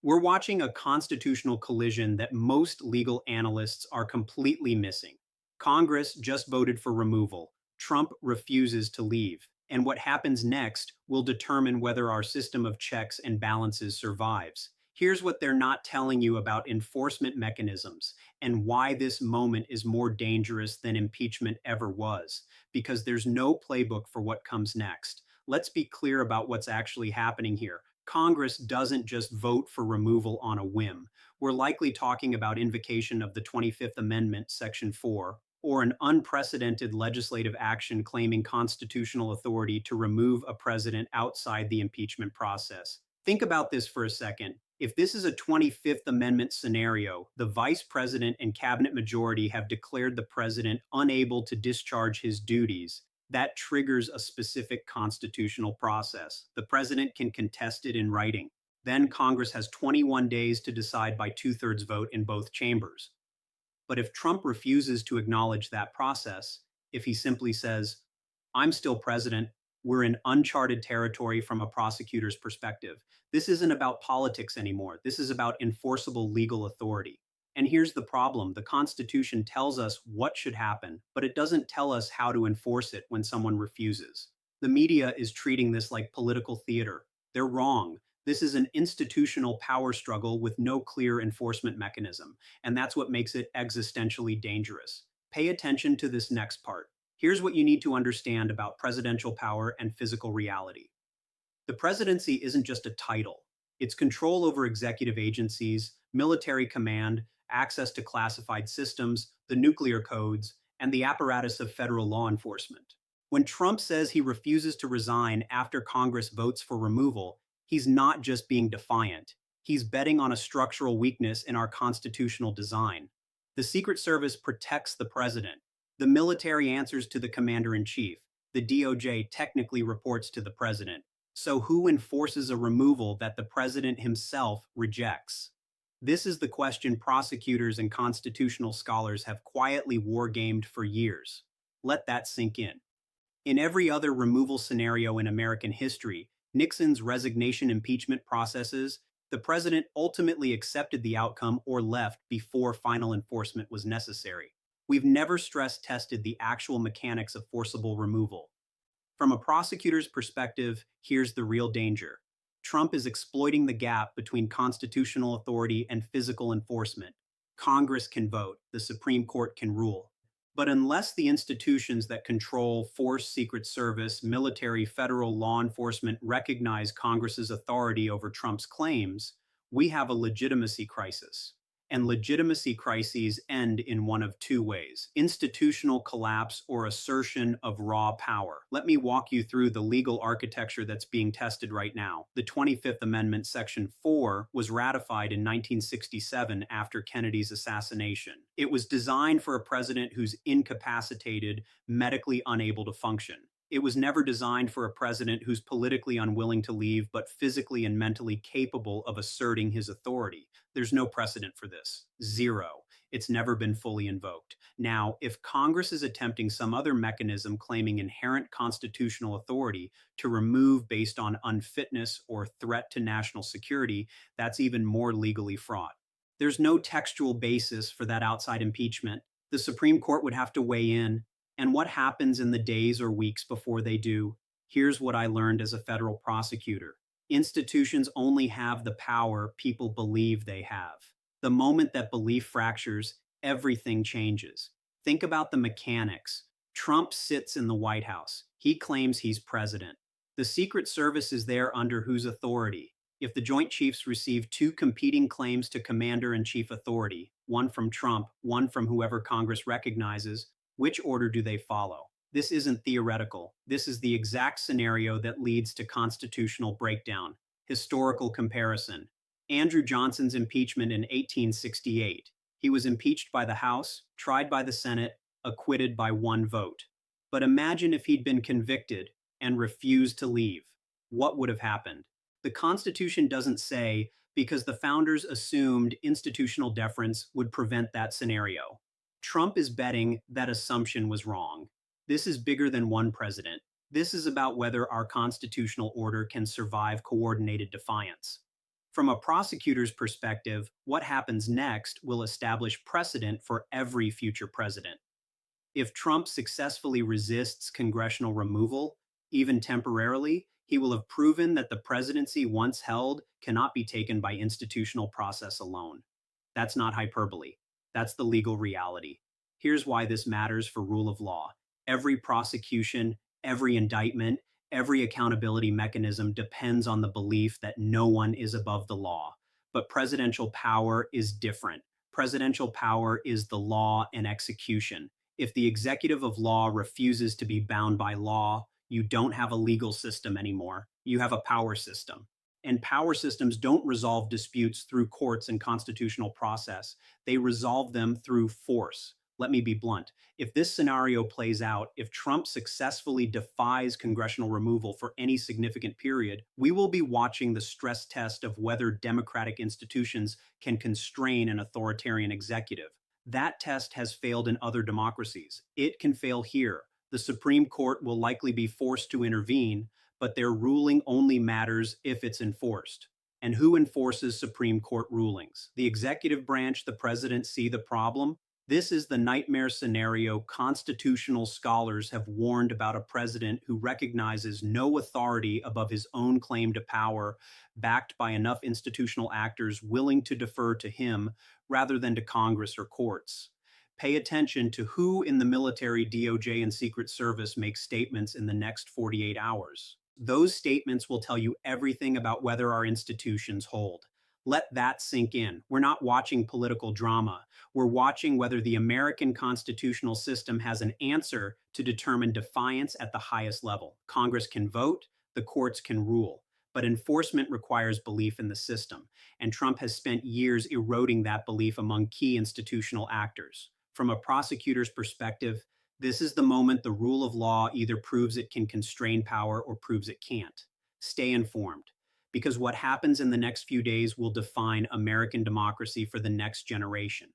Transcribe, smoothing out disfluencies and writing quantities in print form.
We're watching a constitutional collision that most legal analysts are completely missing. Congress just voted for removal. Trump refuses to leave. And what happens next will determine whether our system of checks and balances survives. Here's what they're not telling you about enforcement mechanisms and why this moment is more dangerous than impeachment ever was, because there's no playbook for what comes next. Let's be clear about what's actually happening here. Congress doesn't just vote for removal on a whim. We're likely talking about invocation of the 25th Amendment, Section 4, or an unprecedented legislative action claiming constitutional authority to remove a president outside the impeachment process. Think about this for a second. If this is a 25th Amendment scenario, the vice president and cabinet majority have declared the president unable to discharge his duties. That triggers a specific constitutional process. The president can contest it in writing. Then Congress has 21 days to decide by two-thirds vote in both chambers. But if Trump refuses to acknowledge that process, if he simply says, I'm still president, we're in uncharted territory from a prosecutor's perspective. This isn't about politics anymore. This is about enforceable legal authority. And here's the problem. The Constitution tells us what should happen, but it doesn't tell us how to enforce it when someone refuses. The media is treating this like political theater. They're wrong. This is an institutional power struggle with no clear enforcement mechanism, and that's what makes it existentially dangerous. Pay attention to this next part. Here's what you need to understand about presidential power and physical reality. The presidency isn't just a title. It's control over executive agencies, military command, access to classified systems, the nuclear codes, and the apparatus of federal law enforcement. When Trump says he refuses to resign after Congress votes for removal, he's not just being defiant. He's betting on a structural weakness in our constitutional design. The Secret Service protects the president. The military answers to the commander-in-chief. The DOJ technically reports to the president. So who enforces a removal that the president himself rejects? This is the question prosecutors and constitutional scholars have quietly wargamed for years. Let that sink in. In every other removal scenario in American history, Nixon's resignation impeachment processes, the president ultimately accepted the outcome or left before final enforcement was necessary. We've never stress tested the actual mechanics of forcible removal. From a prosecutor's perspective, here's the real danger. Trump is exploiting the gap between constitutional authority and physical enforcement. Congress can vote, the Supreme Court can rule. But unless the institutions that control force, Secret Service, military, federal law enforcement recognize Congress's authority over Trump's claims, we have a legitimacy crisis. And legitimacy crises end in one of two ways: institutional collapse or assertion of raw power. Let me walk you through the legal architecture that's being tested right now. The 25th Amendment, Section 4, was ratified in 1967 after Kennedy's assassination. It was designed for a president who's incapacitated, medically unable to function. It was never designed for a president who's politically unwilling to leave but physically and mentally capable of asserting his authority. There's no precedent for this. Zero. It's never been fully invoked. Now, if Congress is attempting some other mechanism claiming inherent constitutional authority to remove based on unfitness or threat to national security, that's even more legally fraught. There's no textual basis for that outside impeachment. The Supreme Court would have to weigh in. And what happens in the days or weeks before they do? Here's what I learned as a federal prosecutor. Institutions only have the power people believe they have. The moment that belief fractures, everything changes. Think about the mechanics. Trump sits in the White House. He claims he's president. The Secret Service is there under whose authority? If the Joint Chiefs receive two competing claims to commander-in-chief authority, one from Trump, one from whoever Congress recognizes, which order do they follow? This isn't theoretical. This is the exact scenario that leads to constitutional breakdown. Historical comparison. Andrew Johnson's impeachment in 1868. He was impeached by the House, tried by the Senate, acquitted by one vote. But imagine if he'd been convicted and refused to leave. What would have happened? The Constitution doesn't say, because the founders assumed institutional deference would prevent that scenario. Trump is betting that assumption was wrong. This is bigger than one president. This is about whether our constitutional order can survive coordinated defiance. From a prosecutor's perspective, what happens next will establish precedent for every future president. If Trump successfully resists congressional removal, even temporarily, he will have proven that the presidency once held cannot be taken by institutional process alone. That's not hyperbole. That's the legal reality. Here's why this matters for rule of law. Every prosecution, every indictment, every accountability mechanism depends on the belief that no one is above the law. But presidential power is different. Presidential power is the law and execution. If the executive of law refuses to be bound by law, you don't have a legal system anymore. You have a power system. And power systems don't resolve disputes through courts and constitutional process. They resolve them through force. Let me be blunt. If this scenario plays out, if Trump successfully defies congressional removal for any significant period, we will be watching the stress test of whether democratic institutions can constrain an authoritarian executive. That test has failed in other democracies. It can fail here. The Supreme Court will likely be forced to intervene, but their ruling only matters if it's enforced. And who enforces Supreme Court rulings? The executive branch, the president, see the problem? This is the nightmare scenario constitutional scholars have warned about: a president who recognizes no authority above his own claim to power, backed by enough institutional actors willing to defer to him rather than to Congress or courts. Pay attention to who in the military, DOJ, and Secret Service makes statements in the next 48 hours. Those statements will tell you everything about whether our institutions hold. Let that sink in. We're not watching political drama. We're watching whether the American constitutional system has an answer to determine defiance at the highest level. Congress can vote, the courts can rule, but enforcement requires belief in the system, and Trump has spent years eroding that belief among key institutional actors. From a prosecutor's perspective, this is the moment the rule of law either proves it can constrain power or proves it can't. Stay informed, because what happens in the next few days will define American democracy for the next generation.